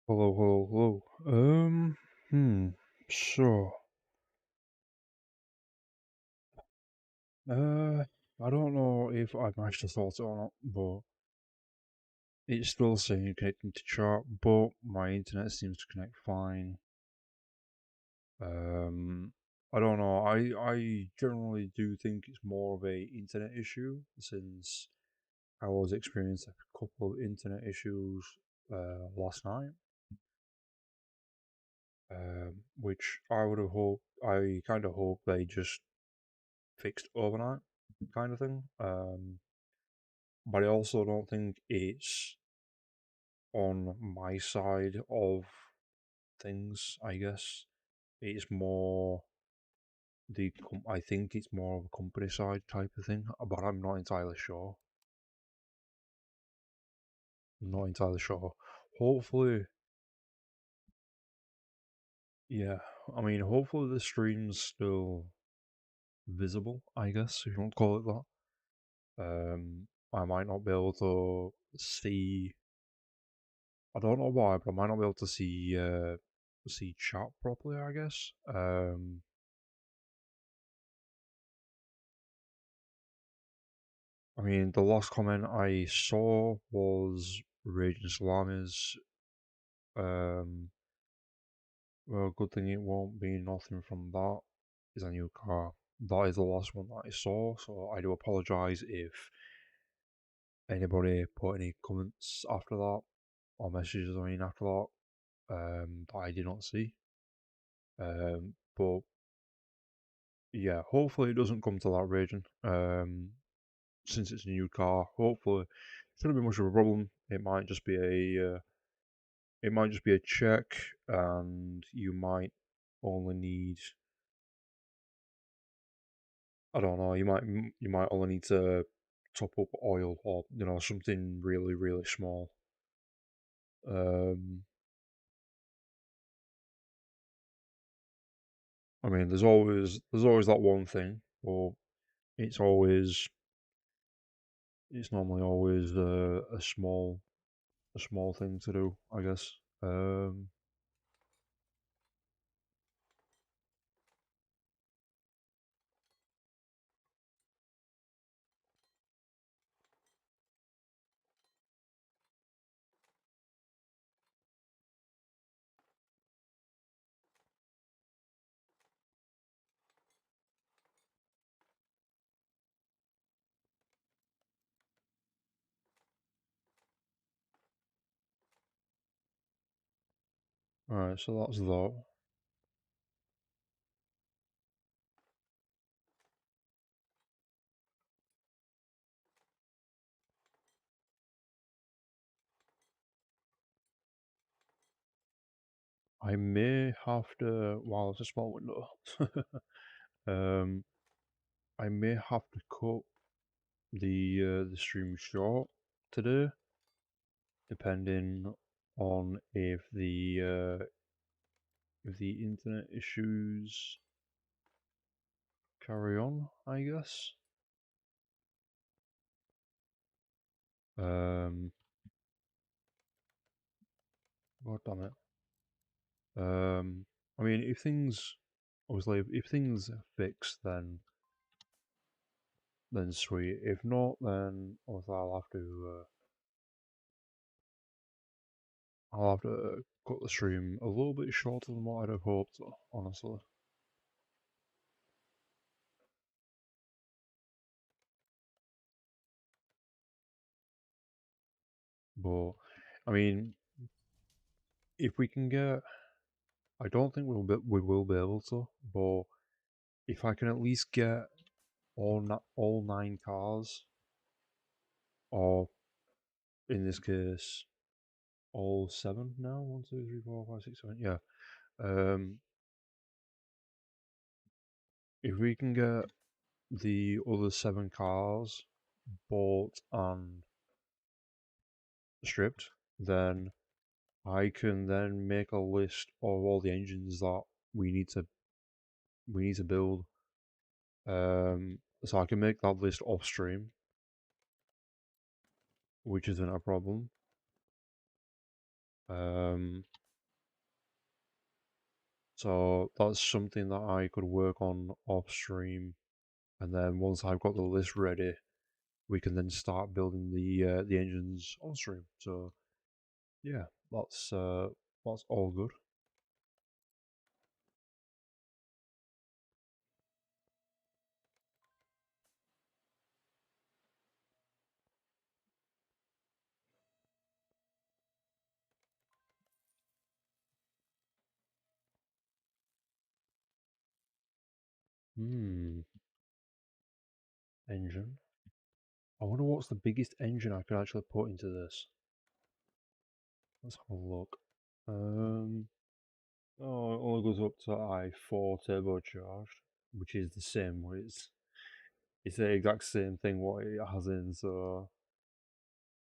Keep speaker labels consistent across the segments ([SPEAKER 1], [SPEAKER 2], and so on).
[SPEAKER 1] Hello, hello, hello. So, I don't know if I've actually thought it or not, but it's still saying connecting to chat, but my internet seems to connect fine. Um, I don't know. I generally do think it's more of a internet issue since I was experiencing a couple of internet issues last night, which I would have hoped. I kind of hope they just fixed overnight, kind of thing. But I also don't think it's on my side of things. I guess it's more I think it's more of a company side type of thing, but I'm not entirely sure. I'm not entirely sure. Hopefully, yeah. I mean, hopefully the stream's still visible. I guess if you want to call it that. I might not be able to see. I don't know why, but I might not be able to see chat properly. I guess. I mean, the last comment I saw was Raging Salami's. Um, well, good thing it won't be nothing from that. Is a new car. That is the last one that I saw, so I do apologise if anybody put any comments after that or messages. I mean, after that, that I did not see. But yeah, hopefully it doesn't come to that raging. Since it's a new car, hopefully it shouldn't be much of a problem. It might just be a check, and you might only need. I don't know. You might only need to top up oil or something really really small. Um, I mean, there's always that one thing, but it's always it's normally always a small thing to do, I guess. Um, all right, so that's that. I may have to, while it's a small window, um, I may have to cut the stream short today, depending on if the internet issues carry on. I guess. Um, God damn it. I mean, if things obviously if things fix, then sweet. If not, then obviously I'll have to cut the stream a little bit shorter than what I'd have hoped. Honestly, but I mean, if we can get, I don't think we will be able to, but if I can at least get all nine cars, or in this case, all seven now. One, two, three, four, five, six, seven. Yeah. Um, if we can get the other seven cars bought and stripped, then I can then make a list of all the engines that we need to we need to build. So I can make that list off stream, which isn't a problem. Um, so that's something that I could work on off stream, and then once I've got the list ready, we can then start building the engines on stream. So yeah, that's all good. Hmm, engine. I wonder what's the biggest engine I could actually put into this. Let's have a look. Um, oh, it only goes up to I4 turbocharged, which is the same. It's the exact same thing what it has in. So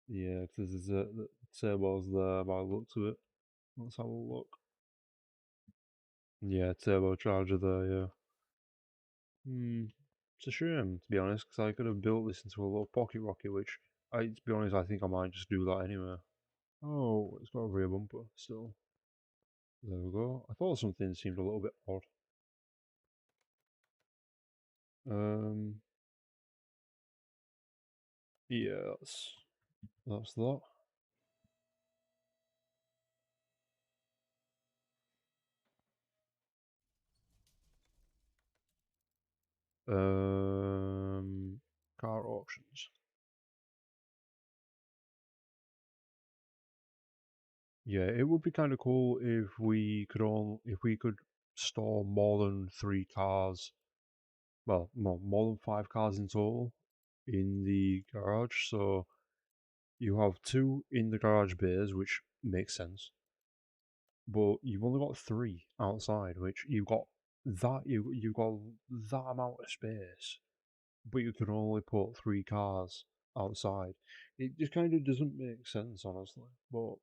[SPEAKER 1] yeah, there's the turbos there by the looks of it. Let's have a look. Yeah, turbocharger there. Yeah. Hmm. It's a shame to be honest, because I could have built this into a little pocket rocket, which to be honest, I think I might just do that anyway. Oh, it's got a rear bumper still. There we go. I thought something seemed a little bit odd. Um, yeah, that's that. Um, car auctions. Yeah, it would be kind of cool if we could store more than 3 cars. Well, no, more than 5 cars in total in the garage. So you have two in the garage bays, which makes sense. But you've only got three outside, which you've got that amount of space, but you can only put 3 cars outside. It just kind of doesn't make sense, honestly. But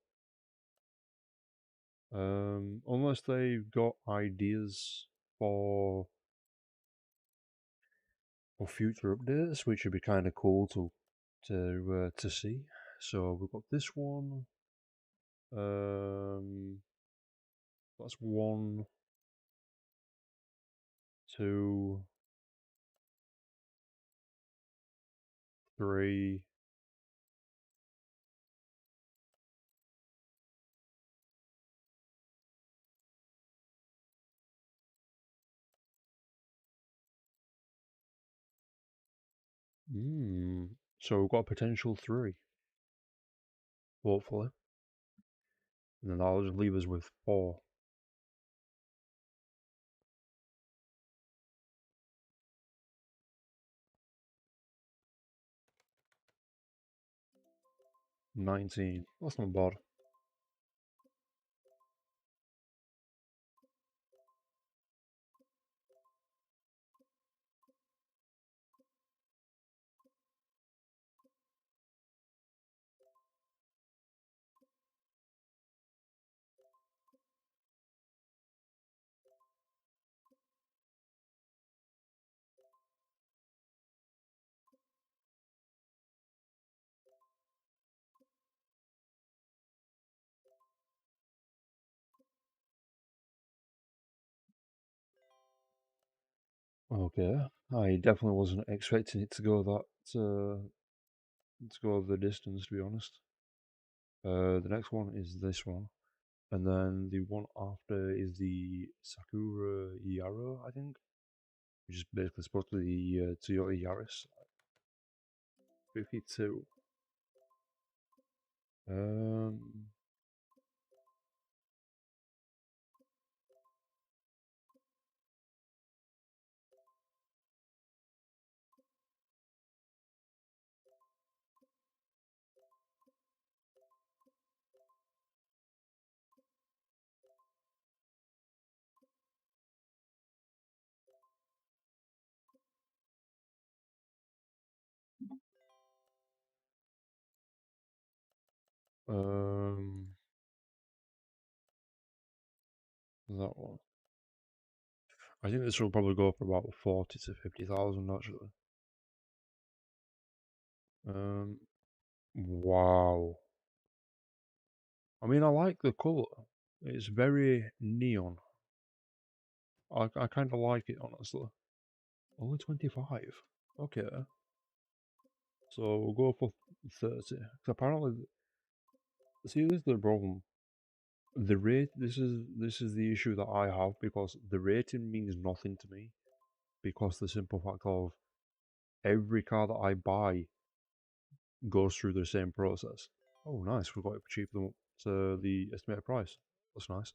[SPEAKER 1] unless they've got ideas for for future updates, which would be kind of cool to see. So we've got this one. Um, that's 1, 2, 3. So we've got a potential 3, hopefully. And then that'll just leave us with 4. 19. That's not bad. Okay. I definitely wasn't expecting it to go to go the distance, to be honest. The next one is this one. And then the one after is the Sakura Yaro, I think, which is basically supposed to be the Toyota Yaris 52. Um, um, that one. I think this will probably go for about 40 to 50,000 actually. Um, wow. I mean, I like the colour. It's very neon. I kind of like it, honestly. Only 25. Okay. So we'll go for 30. 'Cause apparently, see, this is the problem. The rate. This is the issue that I have because the rating means nothing to me. Because the simple fact of every car that I buy goes through the same process. Oh, nice. We got it cheaper than the estimated price. That's nice.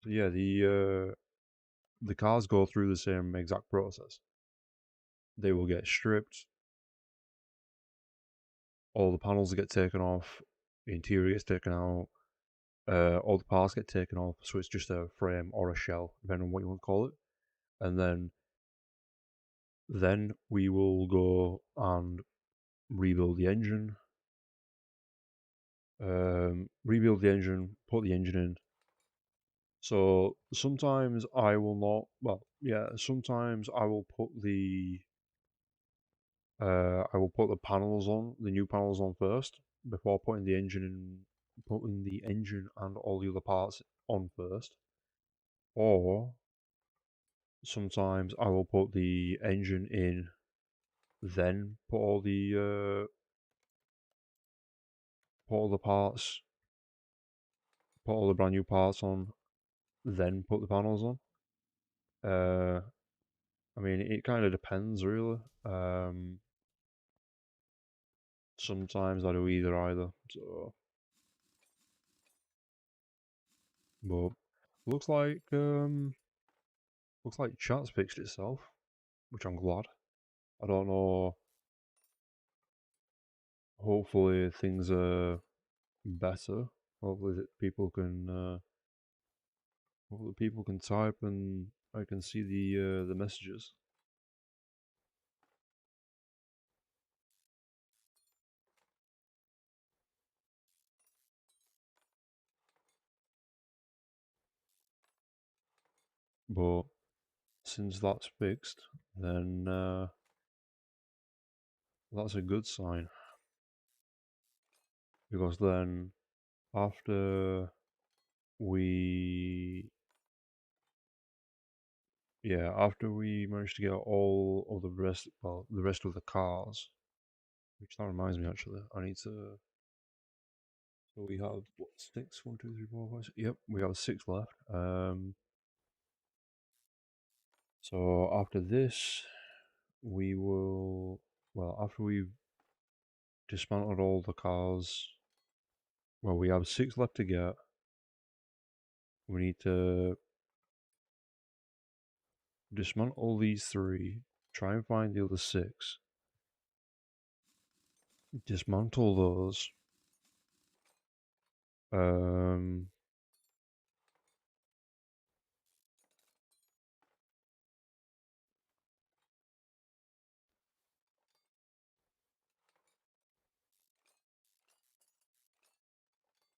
[SPEAKER 1] So yeah, the cars go through the same exact process. They will get stripped. All the panels get taken off. The interior gets taken out. All the parts get taken off. So it's just a frame or a shell, depending on what you want to call it. And then we will go and rebuild the engine. Rebuild the engine, put the engine in. So sometimes I will not. Well, yeah. Sometimes I will put the panels on, the new panels on first before putting the engine and all the other parts on first. Or sometimes I will put the engine in, then put all the parts, put all the brand new parts on, then put the panels on. Uh, I mean, it kind of depends, really. Sometimes I do either. So, but looks like um, looks like chat's fixed itself, which I'm glad. I don't know. Hopefully things are better. Hopefully that people can type and I can see the messages. But since that's fixed, then that's a good sign because then after we after we manage to get all of the rest of the cars, which that reminds me actually, I need to. So we have what, six? 1, 2, 3, 4, 5, 6. Yep, we have six left. So after this, we will. Well, after we've dismantled all the cars, well, we have six left to get. We need to dismantle these three, try and find the other six, dismantle those, um,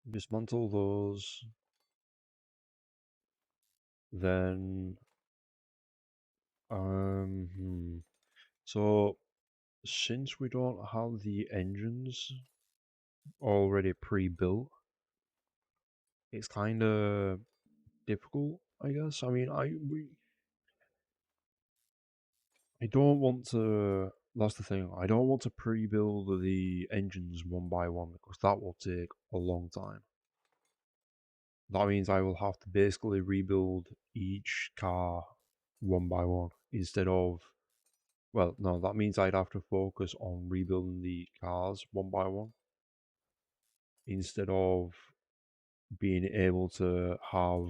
[SPEAKER 1] dismantle those, then, so since we don't have the engines already pre-built, it's kind of difficult, I guess. I mean, I don't want to. That's the thing. I don't want to pre-build the engines one by one because that will take a long time. That means I will have to basically rebuild each car one by one instead of. Well, no, that means I'd have to focus on rebuilding the cars one by one instead of being able to have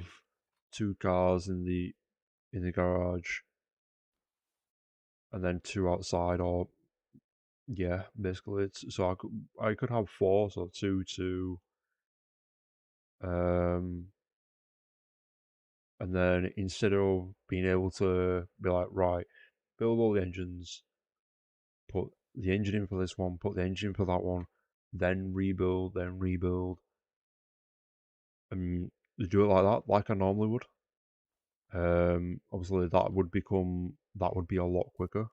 [SPEAKER 1] two cars in the garage and then two outside, or yeah, basically it's so I could have four, so two, um, and then instead of being able to be like, right, build all the engines, put the engine in for this one, put the engine in for that one, then rebuild, and do it like that, like I normally would. Obviously that would be a lot quicker.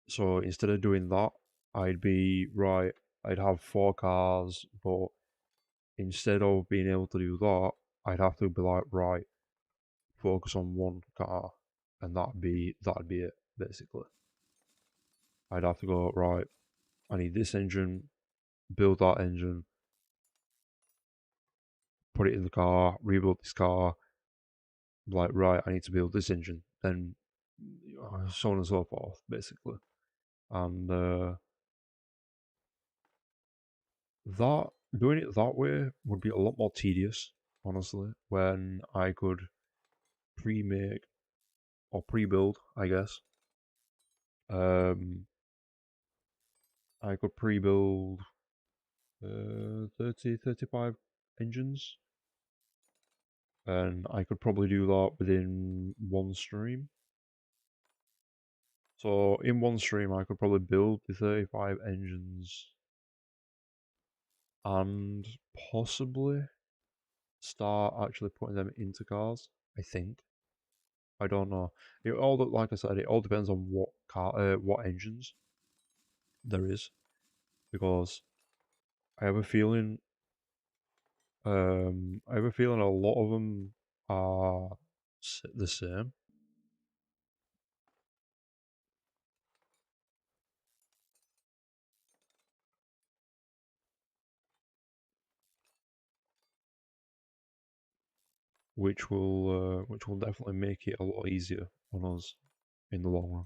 [SPEAKER 1] So instead of doing that, I'd be right. I'd have four cars, but instead of being able to do that, I'd have to be like, right, focus on one car, and that'd be it basically. I'd have to go right. I need this engine, build that engine, put it in the car, rebuild this car. Like, right, I need to build this engine, then so on and so forth, basically. And that doing it that way would be a lot more tedious, honestly. When I could pre-make or pre-build, I guess. Um, I could pre-build 30, 35 engines, and I could probably do that within one stream. So in one stream, I could probably build the 35 engines and possibly start actually putting them into cars. I think. I don't know. It all like I said, it all depends on what engines there is, because I have a feeling, I have a feeling a lot of them are the same. Which will definitely make it a lot easier on us in the long run.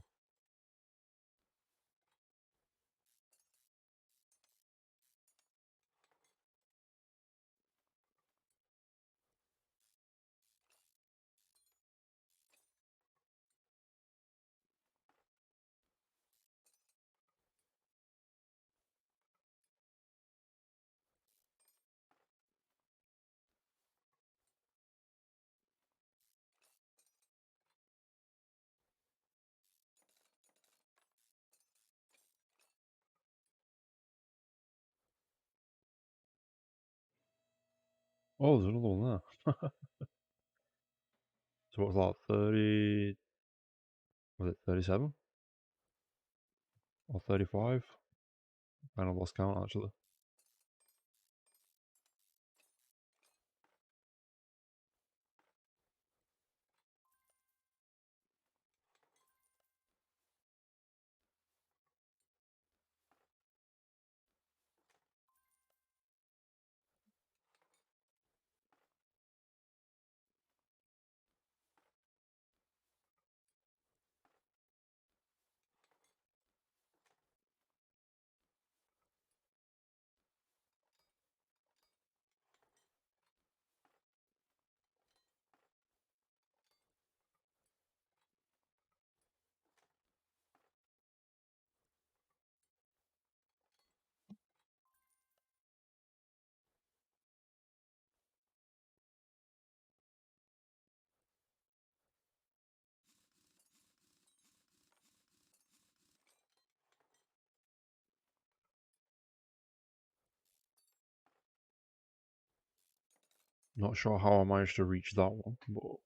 [SPEAKER 1] Oh, there's another one there. So what's that? 30? Was it 37 or 35? I kind of lost count actually. Not sure how I managed to reach that one, but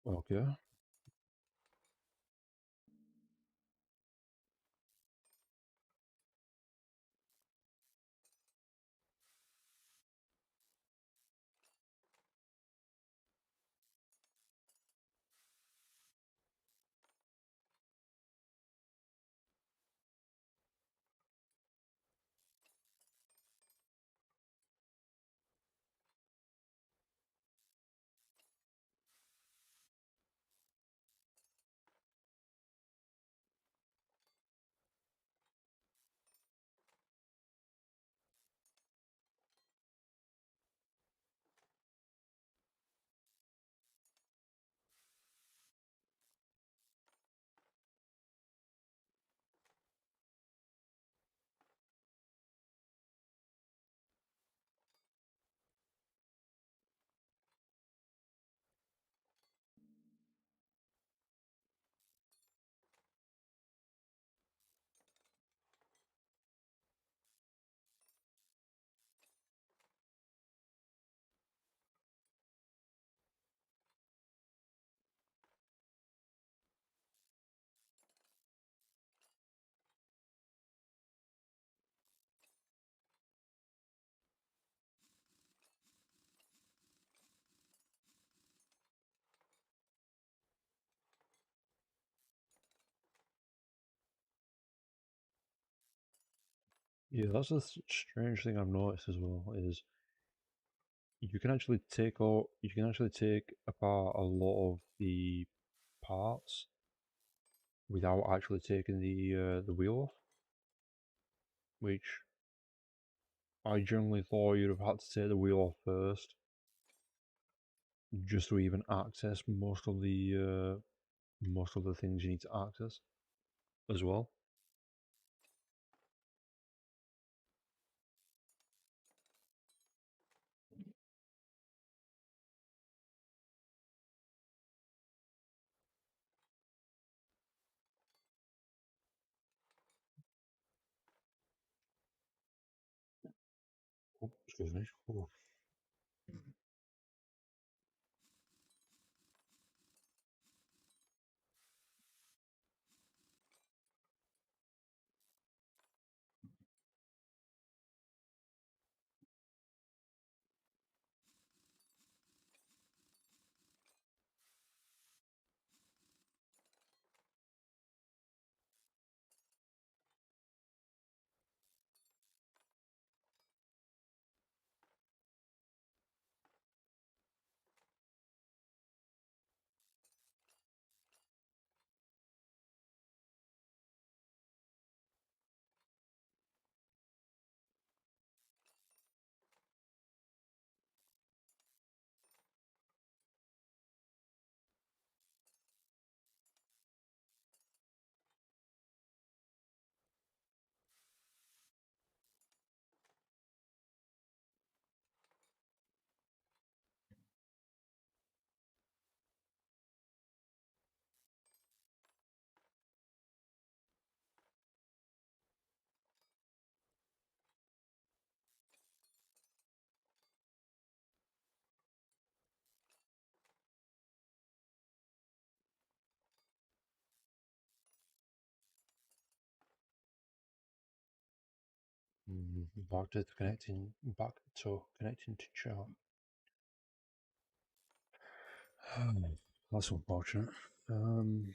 [SPEAKER 1] okay. Yeah, that's a strange thing I've noticed as well. Is you can actually take apart a lot of the parts without actually taking the wheel off, which I generally thought you'd have had to take the wheel off first, just to even access most of the things you need to access as well. Oh, excuse me. Oh. Back to connecting to chat. That's unfortunate. Um,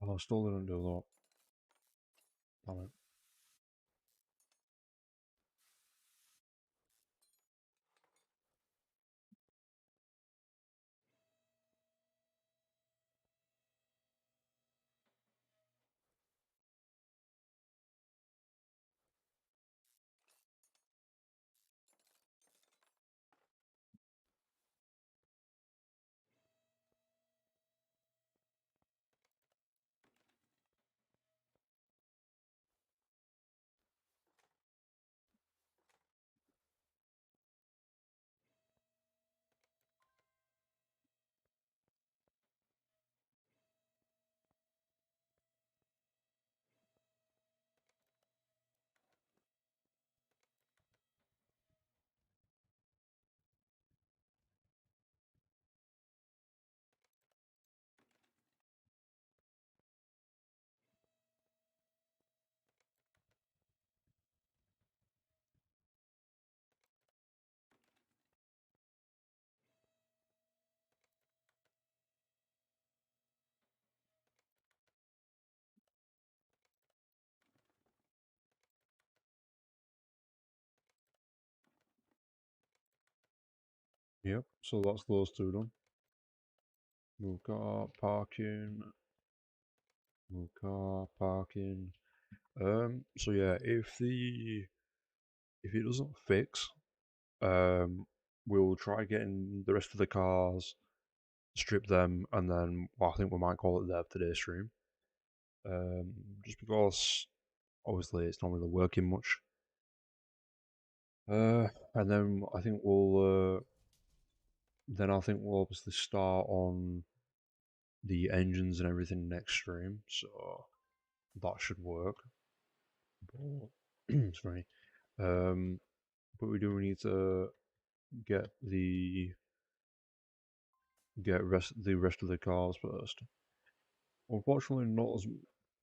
[SPEAKER 1] I still didn't do that. Damn it. Yep, so that's those two done. Move car, parking, move car, parking. So yeah, if it doesn't fix, we'll try getting the rest of the cars, strip them, and then well, I think we might call it there for today's stream. Um, just because obviously it's not really working much. And then I think we'll obviously start on the engines and everything next stream, so that should work. But, sorry. Um, but we do need to get the rest of the cars first. Unfortunately, not as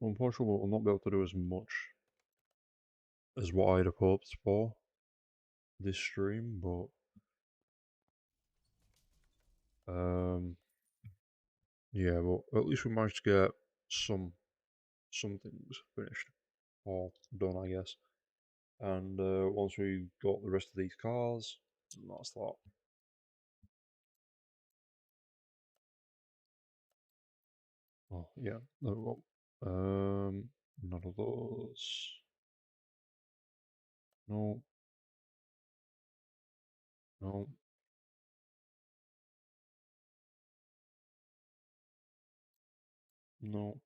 [SPEAKER 1] unfortunately we'll not be able to do as much as what I'd have hoped for this stream, but yeah, but at least we managed to get some things finished or done, I guess. And once we got the rest of these cars, that's that. Oh yeah, there we go. None of those. No, no, no.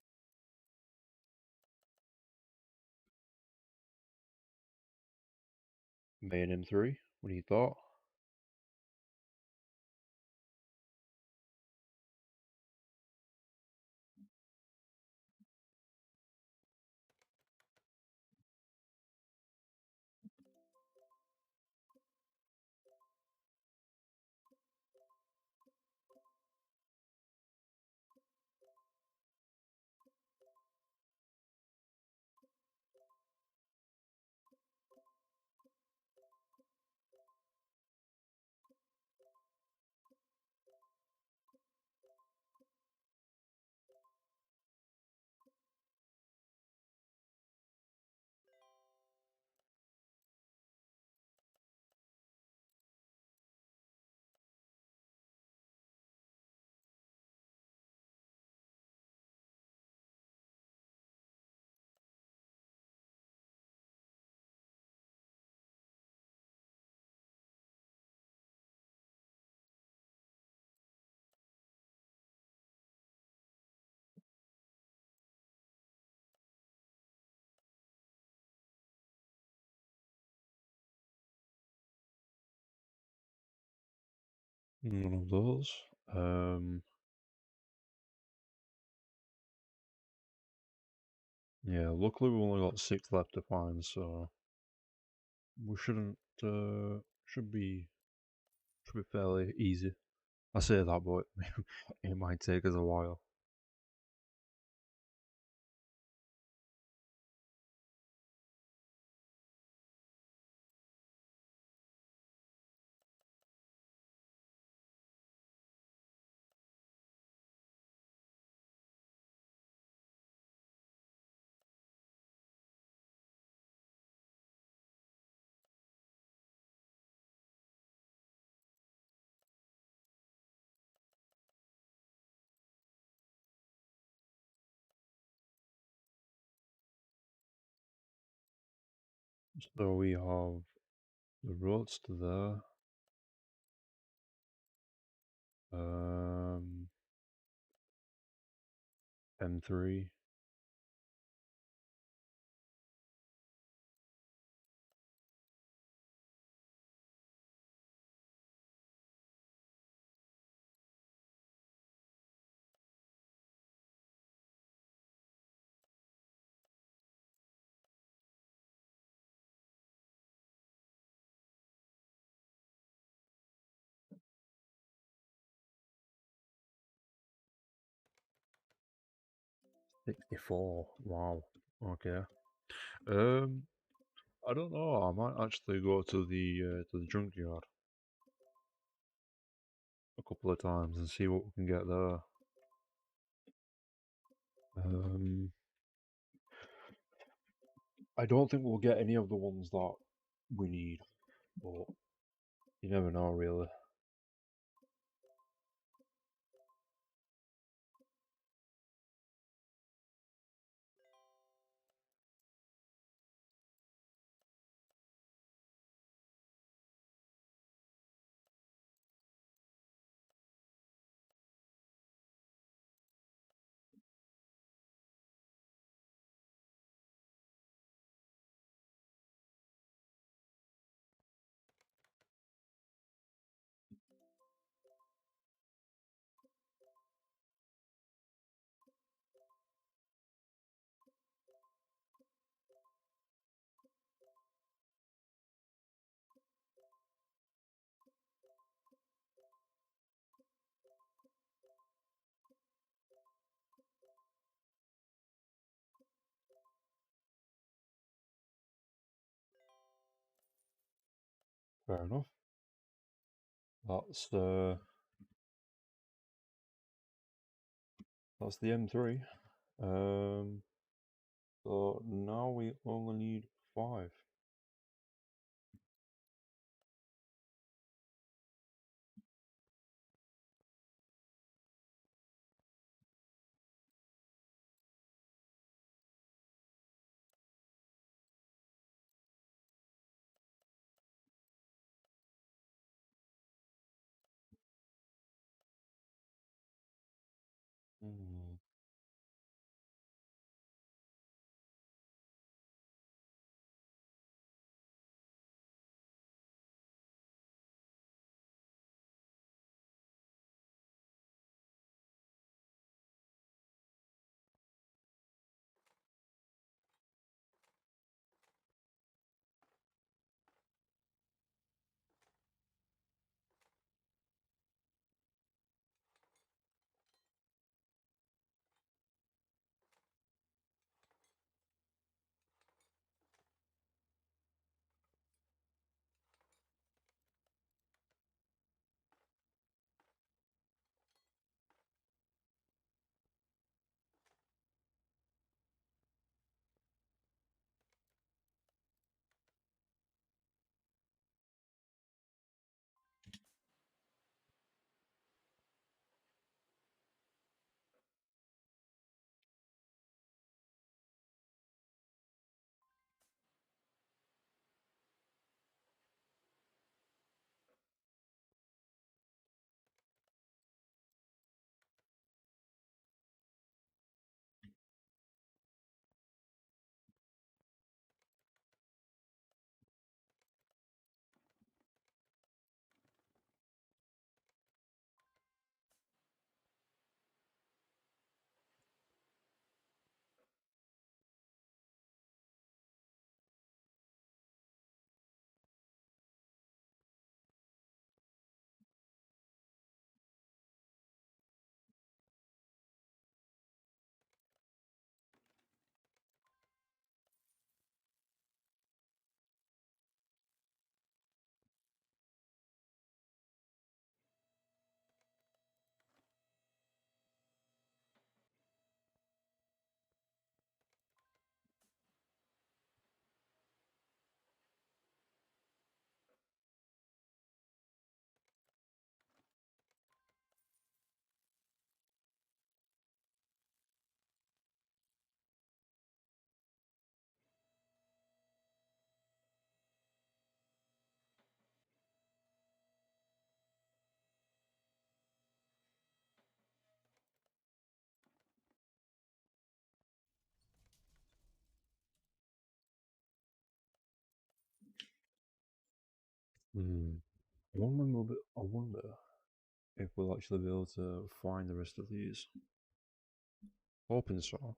[SPEAKER 1] Main M3. What do you thought? 1 of those. Yeah, luckily we've only got 6 left to find, so we should be fairly easy. I say that, but it might take us a while. So we have the roadster there. M3. $64. Wow. Okay. Um, I don't know. I might actually go to the junkyard a couple of times and see what we can get there. Um, I don't think we'll get any of the ones that we need, but you never know, really. Fair enough. That's that's the M3. Um, so now we only need 5. Hmm. Hmm. I wonder if we'll actually be able to find the rest of these. Hoping so.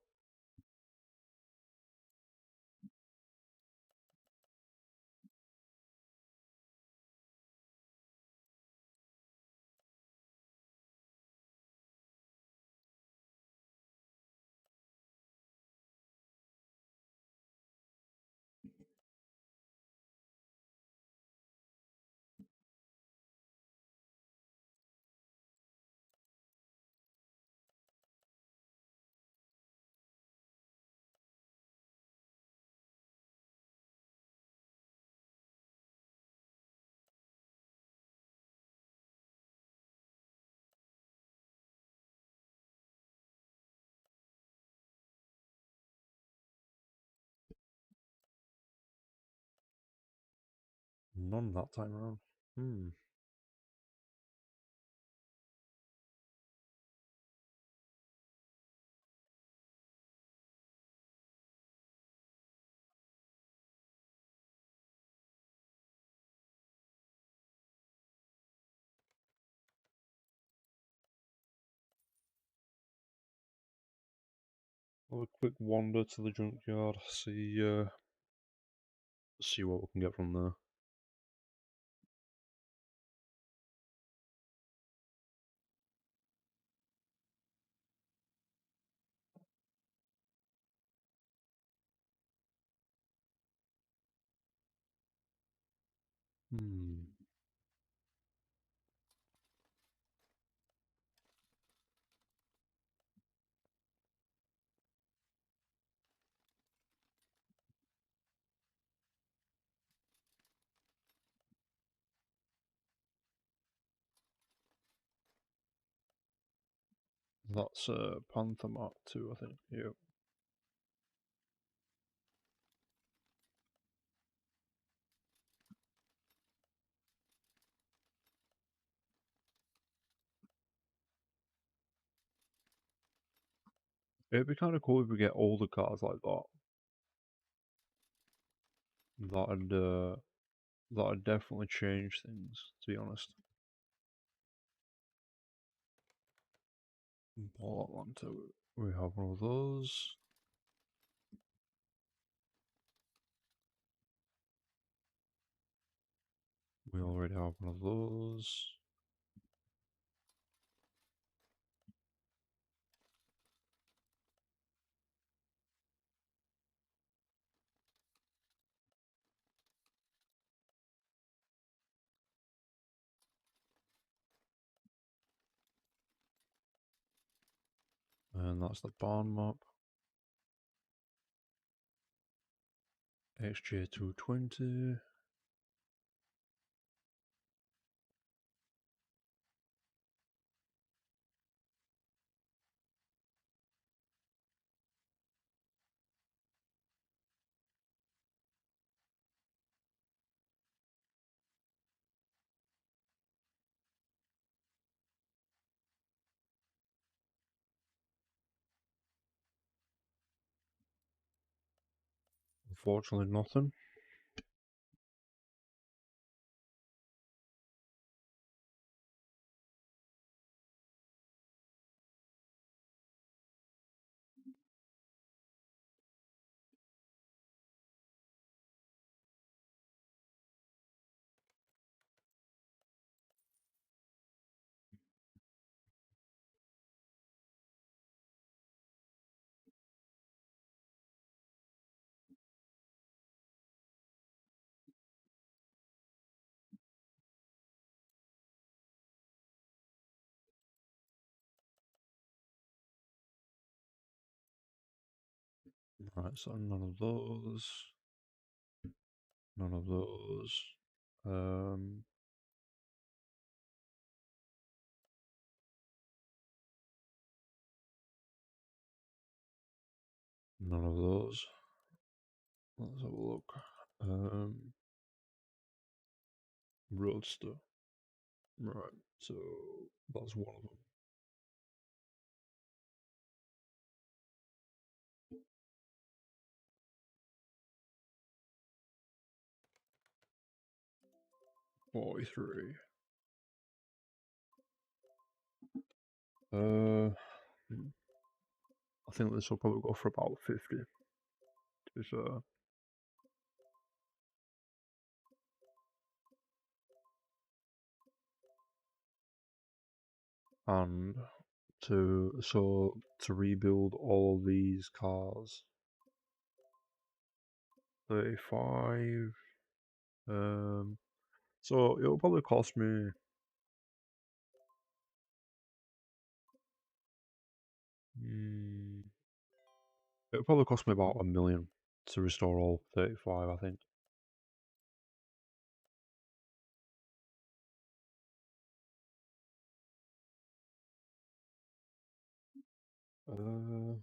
[SPEAKER 1] None that time around. Hmm. Have a quick wander to the junkyard, see what we can get from there. Hmm. That's Panther Mark 2, I think. Yep. It'd be kind of cool if we get older cars like that. That'd definitely change things, to be honest. Ball Atlanta, we have one of those. We already have one of those. And that's the barn map. XJ220. Unfortunately, nothing. Right, so none of those. None of those. Um, None of those. Let's have a look. Roadster. Right, so that's one of them. $43. Uh, I think this will probably go for about 50. To be fair. And to rebuild all of these cars, 35. So it'll probably cost me. It'll probably cost me about $1 million to restore all 35. I think. Uh,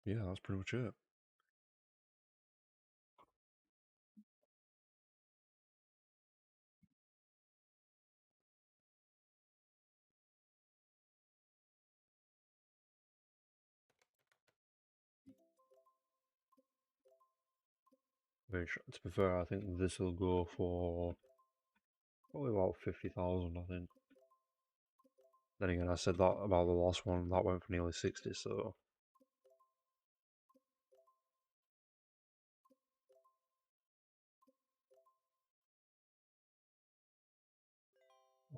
[SPEAKER 1] Yeah, that's pretty much it. Which, to be fair, I think this will go for probably about 50,000, I think. Then again, I said that about the last one, that went for nearly 60, so...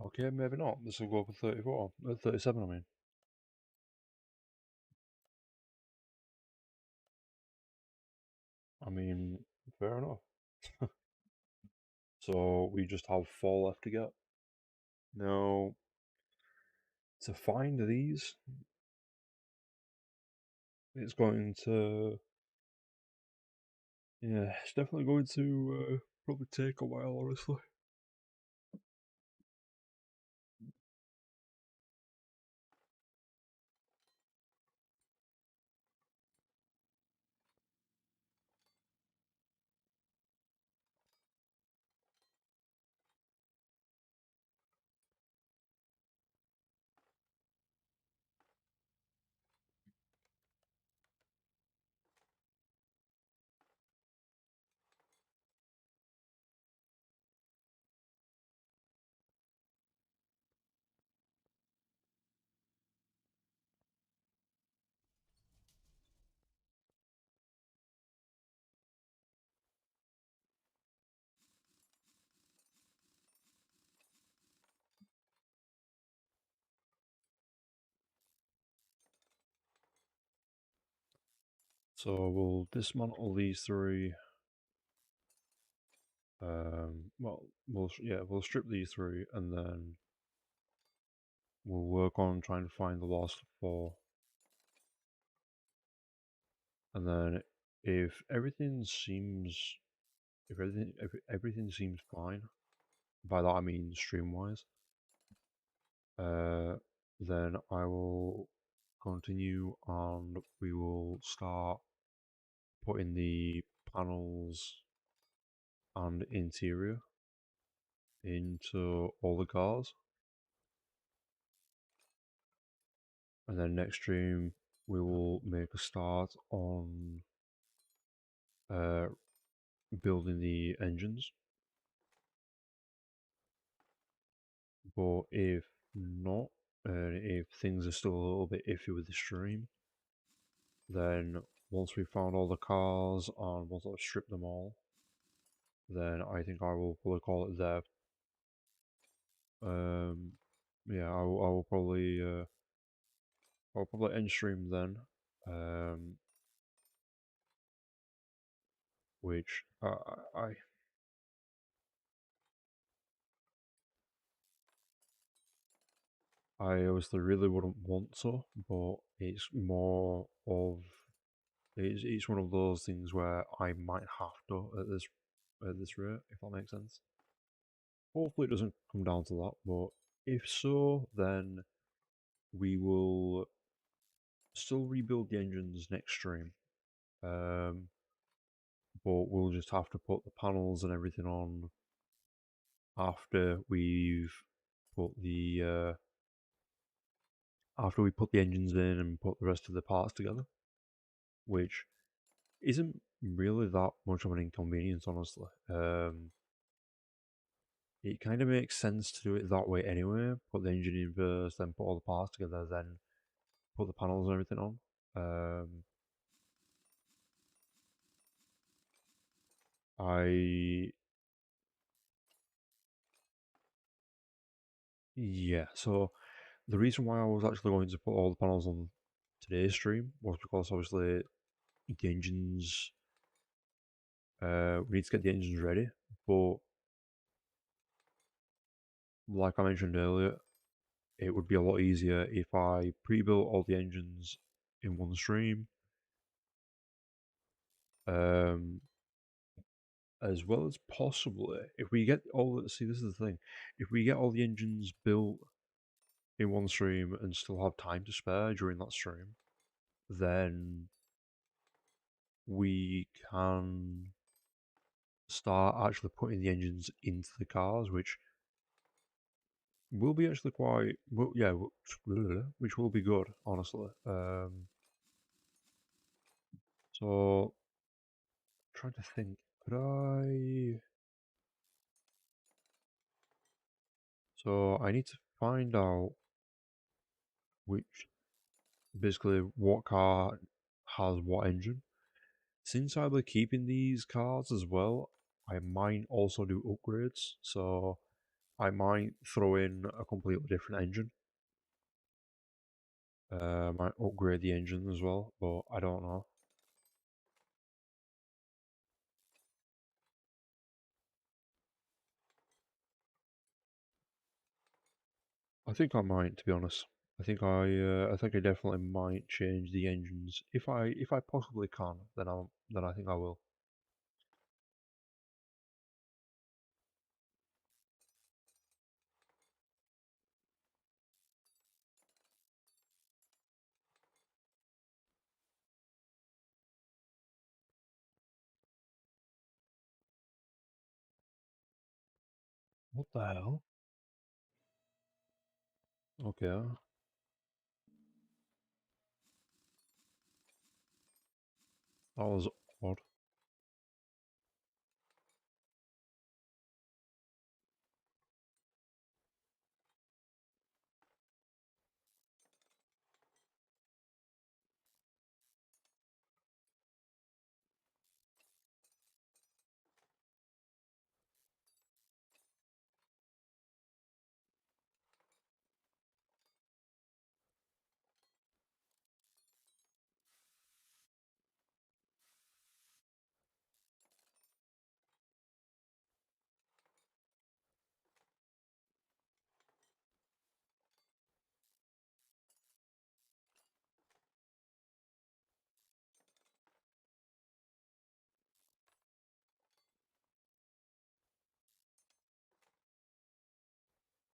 [SPEAKER 1] Okay, maybe not. This will go for 34, 37, I mean. I mean, fair enough. So, we just have 4 left to get. Now, to find these, it's going to... Yeah, it's definitely going to probably take a while, honestly. So, we'll dismantle these 3. Well, we'll strip these 3, and then we'll work on trying to find the last 4. And then if everything seems fine, by that I mean stream-wise, then I will continue and we will start putting the panels and interior into all the cars. And then next stream we will make a start on building the engines. But if not, and if things are still a little bit iffy with the stream, then once we've found all the cars and once I've stripped them all, then I think I will probably call it there. Yeah, I will probably I'll probably end stream then. Which I obviously really wouldn't want to, but it's more of it's one of those things where I might have to at this rate, if that makes sense. Hopefully it doesn't come down to that, but if so, then we will still rebuild the engines next stream. But we'll just have to put the panels and everything on after we've put the after we put the engines in and put the rest of the parts together, which isn't really that much of an inconvenience, honestly. It kind of makes sense to do it that way anyway. Put the engine in first, then put all the parts together, then put the panels and everything on. Yeah, so the reason why I was actually going to put all the panels on today's stream was because obviously the engines, we need to get the engines ready, but like I mentioned earlier, it would be a lot easier if I pre-built all the engines in one stream, as well as possibly, if we get all, see this is the thing, if we get all the engines built in one stream and still have time to spare during that stream, then we can start actually putting the engines into the cars, which will be actually quite, well, yeah, which will be good, honestly. So, trying to think, could I? So I need to find out which, basically, what car has what engine. Since I'll be keeping these cars as well, I might also do upgrades. So I might throw in a completely different engine. Might upgrade the engine as well, but I don't know. I think I might, to be honest. I think I definitely might change the engines if I possibly can. Then I think I will. What the hell? Okay, that was odd.